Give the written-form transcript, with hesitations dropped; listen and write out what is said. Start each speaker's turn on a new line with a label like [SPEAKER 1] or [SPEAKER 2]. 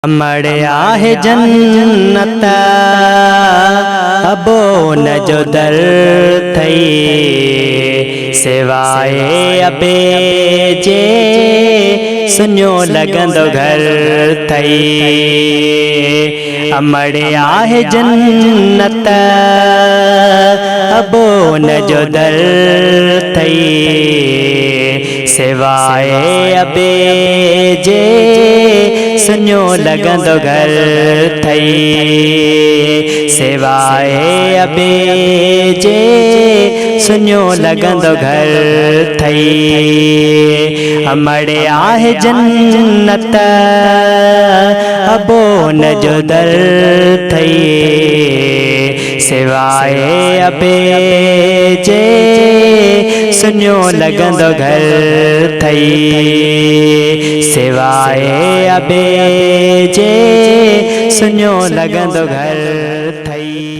[SPEAKER 1] अमड़े आहे जन्नत अबो न जो दर थई सिवाए अबे जे सुन्यो लगंदो घर थई। अमड़े आहे जन्नत अबो न जो दर थई सिवाए अबे जे सुन्यो लगंदो घर थई सिवाए अबे जे सुन्यो लगंदो घर थई। अमड़े आहे जन्नत अबो न जो दर थई सिवाए अबे जे सुन्यो लगंदो घर थई सिवाए अबे जे सुन्यो लगंदो घर थई।